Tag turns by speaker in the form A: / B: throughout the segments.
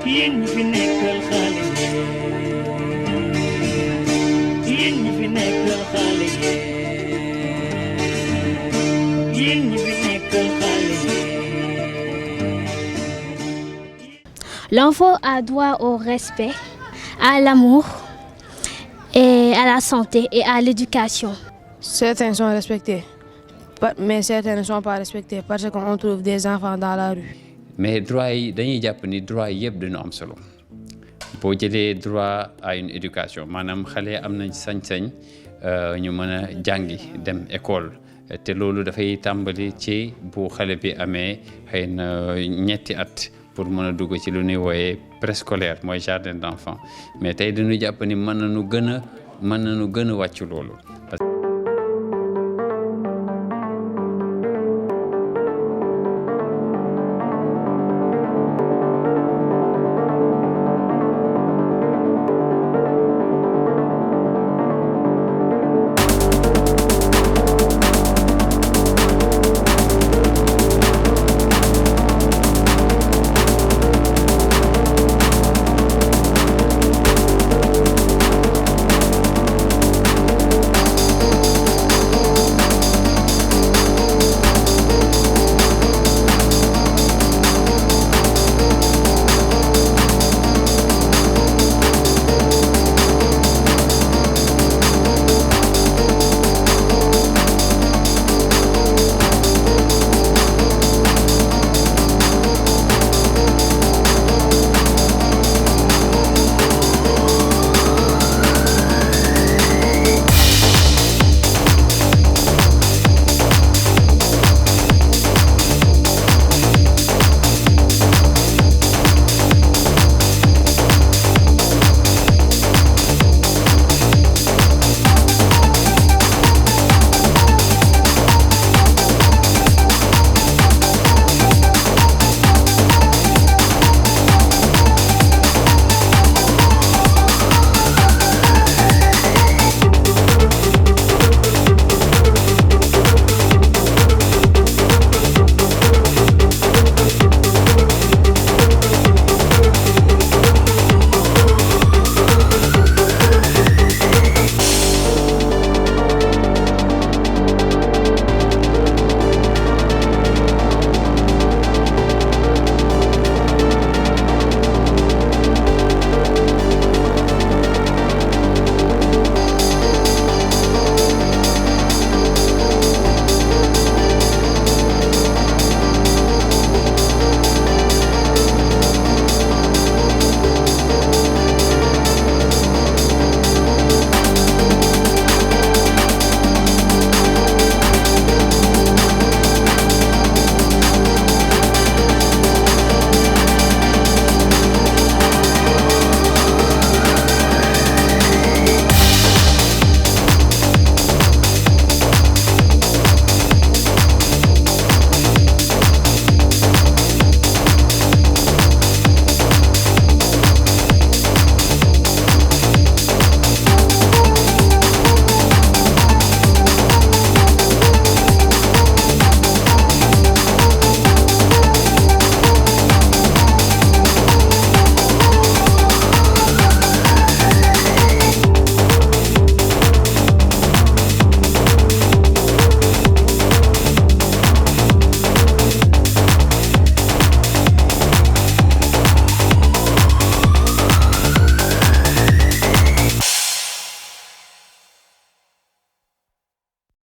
A: yéen ñi fi nekkal xale yéen ñi fi nekkal xale yéen ñi fi nekkal xale.
B: L'enfant a droit au respect, à l'amour, et à la santé et à l'éducation.
C: Certains sont respectés, mais certains ne sont pas respectés parce qu'on trouve des enfants dans la rue.
D: Mais droit yi dañuy jàpp ni droit yëpp dañu am solo boo jëlee droit à une éducation maanaam xale am nañ sañ-sañ ñu mën a jàngi dem école te loolu dafay tàmbali ci bu xale bi amee xëy na ñetti at pour mën a dugg ci lu ñuy wooyee préscolaire mooy jardin d'enfants mais tey dañu jàpp ni mën nañu gën a wàcc loolu.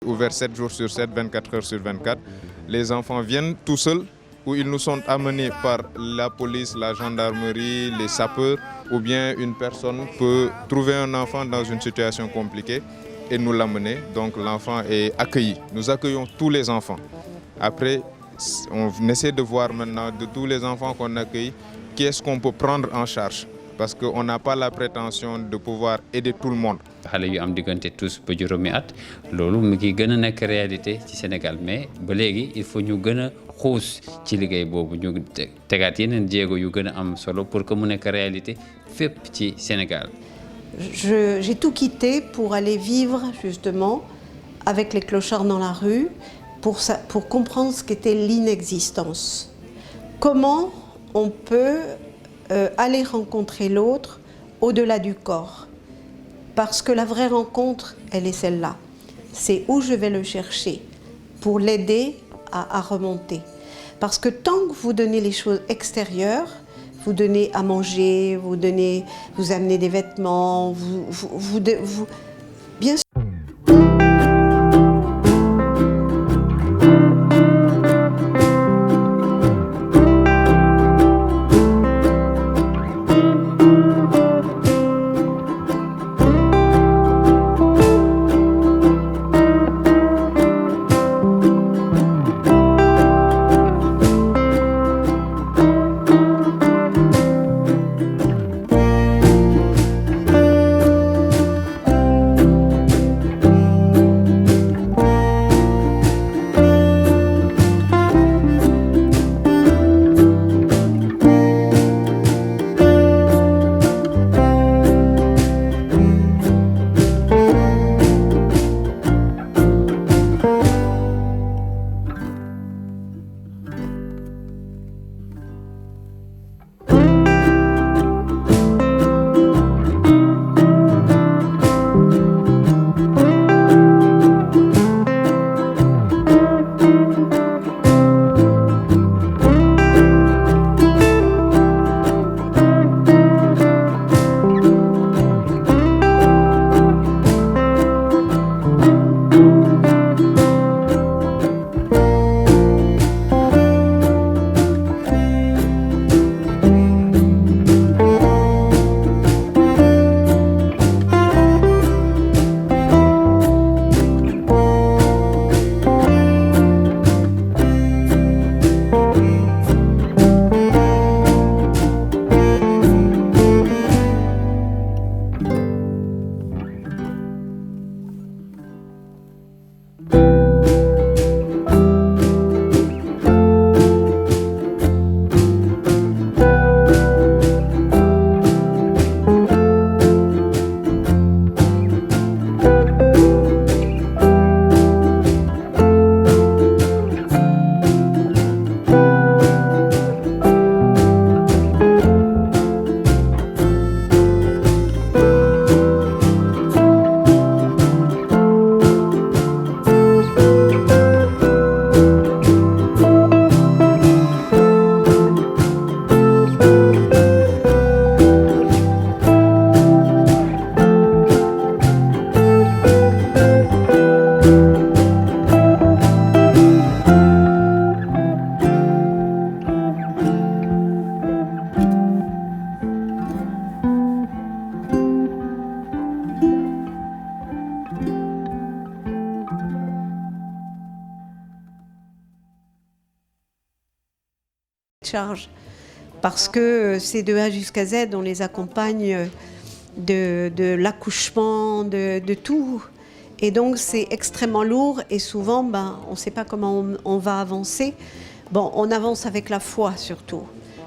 E: Ouvert 7 jours sur 7, 24 heures sur 24. Les enfants viennent tout seuls ou ils nous sont amenés par la police, la gendarmerie, les sapeurs ou bien une personne peut trouver un enfant dans une situation compliquée et nous l'amener. Donc l'enfant est accueilli. Nous accueillons tous les enfants. Après, on essaie de voir maintenant de tous les enfants qu'on accueille, qui est-ce qu'on peut prendre en charge. Parce qu'on n'a pas la prétention de pouvoir aider tout le monde.
D: xale yu am diggante tous ba juróomi at loolu mu ngi gën a nekk réalité ci Sénégal mais ba léegi il faut ñu gën a xuus ci liggéey boobu ñu tegaat yeneen jéego yu gën a am solo pour que mu nekk réalité fépp ci Sénégal.
F: J'ai tout quitté pour aller vivre justement avec les clochards dans la rue pour comprendre ce qu'était l'inexistence. Comment on peut aller rencontrer l'autre au-delà du corps. Parce que la vraie rencontre, elle est celle-là. C'est où je vais le chercher pour l'aider à remonter. Parce que tant que vous donnez les choses extérieures, vous donnez à manger, vous amenez des vêtements, bien sûr. Charge parce que c'est de A jusqu'à Z, on les accompagne de l'accouchement, de tout. Et donc c'est extrêmement lourd et souvent on ne sait pas comment on va avancer. Bon, on avance avec la foi surtout.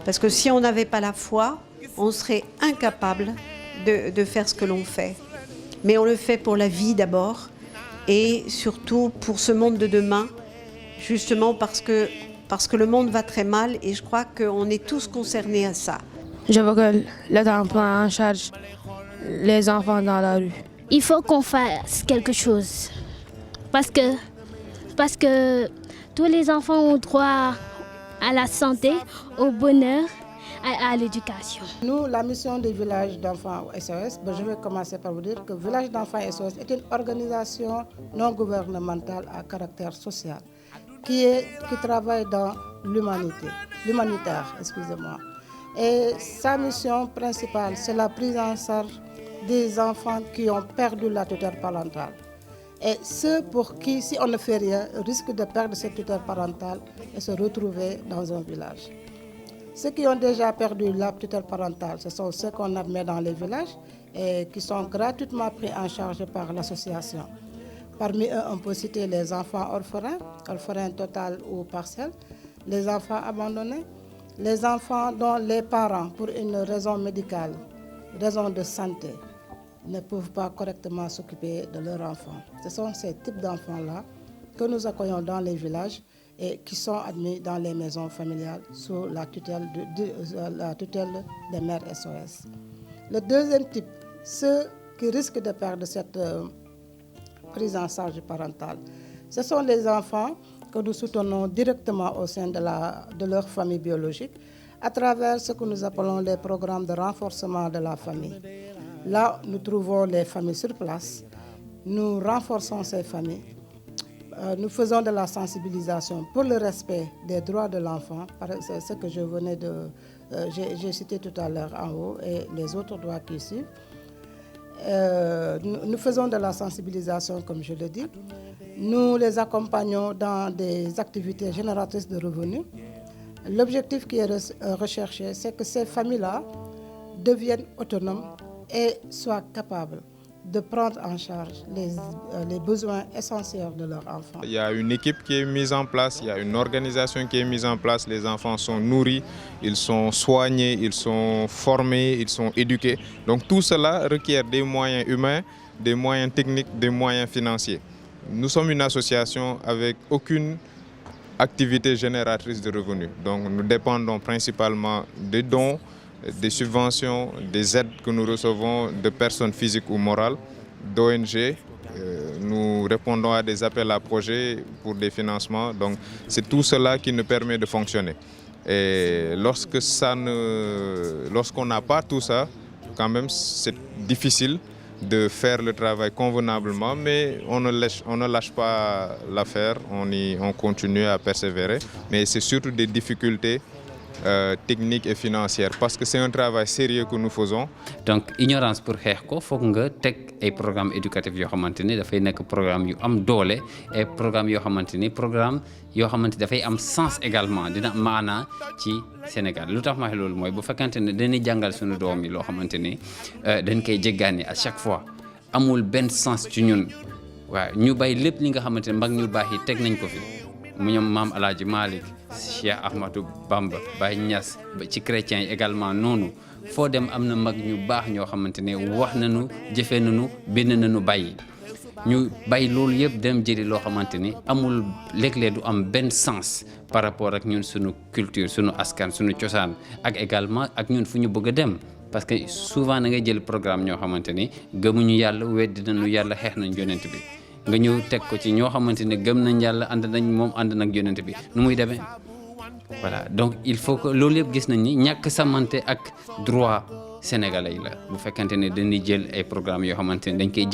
F: Parce que si on n'avait pas la foi, on serait incapable de faire ce que l'on fait. Mais on le fait pour la vie d'abord et surtout pour ce monde de demain, justement parce que le monde va très mal et je crois qu'on est tous concernés à ça.
C: Je veux que l'État prenne en charge les enfants dans la rue.
B: Il faut qu'on fasse quelque chose parce que tous les enfants ont droit à la santé, au bonheur et à l'éducation.
G: Nous, la mission du village d'enfants SOS, je vais commencer par vous dire que le village d'enfants SOS est une organisation non gouvernementale à caractère social qui travaille dans l'humanitaire, excusez-moi. Et sa mission principale, c'est la prise en charge des enfants qui ont perdu la tutelle parentale. Et ceux pour qui, si on ne fait rien, risquent de perdre cette tutelle parentale et se retrouver dans un village. Ceux qui ont déjà perdu la tutelle parentale, ce sont ceux qu'on admet dans les villages et qui sont gratuitement pris en charge par l'association. Parmi eux, on peut citer les enfants orphelins total ou partiels, les enfants abandonnés, les enfants dont les parents, pour une raison médicale, raison de santé, ne peuvent pas correctement s'occuper de leurs enfants. Ce sont ces types d'enfants-là que nous accueillons dans les villages et qui sont admis dans les maisons familiales sous la tutelle des mères SOS. Le deuxième type, ceux qui risquent de perdre cette prise en charge parentale, ce sont les enfants que nous soutenons directement au sein de leur famille biologique à travers ce que nous appelons les programmes de renforcement de la famille. Là, nous trouvons les familles sur place, nous renforçons ces familles, nous faisons de la sensibilisation pour le respect des droits de l'enfant, c'est ce que je venais j'ai cité tout à l'heure en haut, et les autres droits qui suivent. Nous faisons de la sensibilisation, comme je le dis. Nous les accompagnons dans des activités génératrices de revenus. L'objectif qui est recherché, c'est que ces familles-là deviennent autonomes et soient capables de prendre en charge les besoins essentiels de leurs enfants.
E: Il y a une équipe qui est mise en place, il y a une organisation qui est mise en place, les enfants sont nourris, ils sont soignés, ils sont formés, ils sont éduqués. Donc tout cela requiert des moyens humains, des moyens techniques, des moyens financiers. Nous sommes une association avec aucune activité génératrice de revenus. Donc nous dépendons principalement des dons, des subventions, des aides que nous recevons de personnes physiques ou morales, d'ONG. Nous répondons à des appels à projets pour des financements. Donc c'est tout cela qui nous permet de fonctionner. Et lorsqu'on n'a pas tout ça, quand même c'est difficile de faire le travail convenablement, mais on ne lâche pas l'affaire, on continue à persévérer. Mais c'est surtout des difficultés techniques et financières, parce que c'est un travail sérieux que nous faisons.
D: Donc ignorance pour xeex ko foog nga teg ay programme éducatif yoo xamante ni dafay nekk programme yu am doole et programme yoo xamante ni programme yoo xamante dafay am sens également dina maanaa ci Sénégal lu tax ma wax loolu mooy bu fekkante ne dañuy jàngal suñu doom yi loo xamante ni dañ koy jéggaani à chaque fois amul benn sens ci ñun waaw ñu bay lépp li nga xamante ne mag ñu baax yi teg nañ ko fi mu ñoom maam Alaaji Malick Cheikh Ahmadou Bamba Baye Niass ba ci chrétiens yi également noonu foo dem am na mag ñu baax ñoo xamante ne wax nañu jëfee nañu bind nañu bàyyi ñu bàyyi loolu yëpp dem jëli loo xamante ni amul léeg-léeg du am benn sens par rapport ak ñun suñu culture suñu askan suñu cosaan ak également ak ñun fu ñu bëgg a dem parce que souvent na ngay jël programme ñoo xamante ni gëmuñu yàlla weddi nañu yàlla xeex nañ yonent bi nga ñëw teg ko ci ñoo xamante ne gëm nañ yàlla ànd nañ moom ànd nag yonent bi nu muy demee voilà donc il faut que loolu yëpp gis nañ ni ñàkk sàmmante ak droit sénégalais yi la bu fekkante ne dañuy jël ay programme yoo xamante ne dañ koy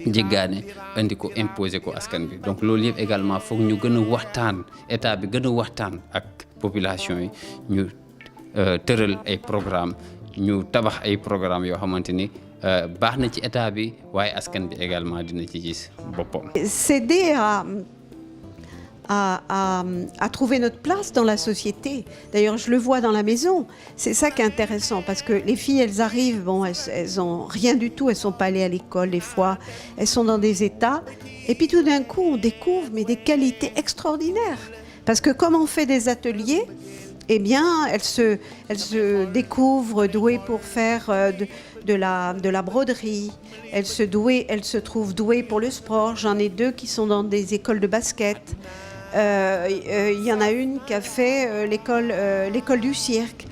D: jéggaane indi ko imposer ko askan bi donc loolu yëpp également foog ñu gën a waxtaan état bi gën a waxtaan ak population yi ñu tëral ay programme ñu tabax ay programme yoo xamante ni baax na ci état bi waaye askan bi également dina ci gis boppam.
F: S'aider à trouver notre place dans la société. D'ailleurs, je le vois dans la maison. C'est ça qui est intéressant parce que les filles, elles arrivent, bon, elles ont rien du tout, elles sont pas allées à l'école des fois, elles sont dans des états. Et puis tout d'un coup, on découvre mais des qualités extraordinaires. Parce que comme on fait des ateliers, eh bien, elles se découvrent douées pour faire de la broderie. Elles se trouvent douées pour le sport. J'en ai 2 qui sont dans des écoles de basket. Il y en a une qui a fait l'école du cirque.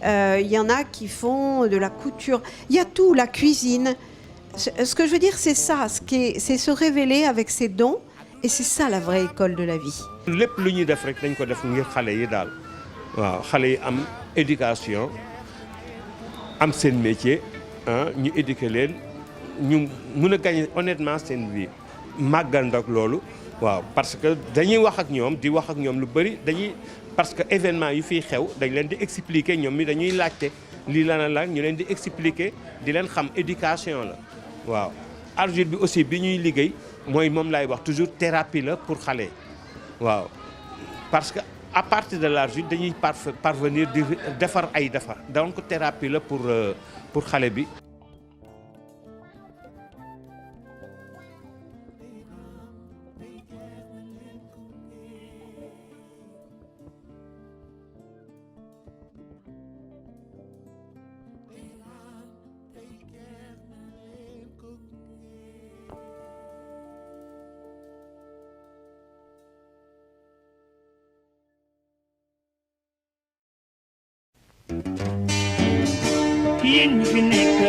F: Il y en a qui font de la couture. Il y a tout, la cuisine. Ce que je veux dire, c'est ça. C'est se révéler avec ses dons. Et c'est ça la vraie école de la vie.
H: lépp lu ñuy def rek dañ ko def ngir xale yi daal waaw xale yi am éducation am seen métier ñu éduquer leen ñu mën a gagner honnêtement seen vie màggal nag loolu waaw parce que dañuy wax ak ñoom di wax ak ñoom lu bëri parce que événement yu fiy xew dañ leen di expliquer ñoom mi dañuy laajte lii la ñu leen di expliquer di leen xam éducation la waaw argile bi aussi bi ñuy liggéey mooy moom laay wax toujours thérapie la pour xale waaw parce que à partir de l'argile dañuy parvenir di defar ay defar donc thérapie la pour xale bi.
A: yéen ñi fi nekkal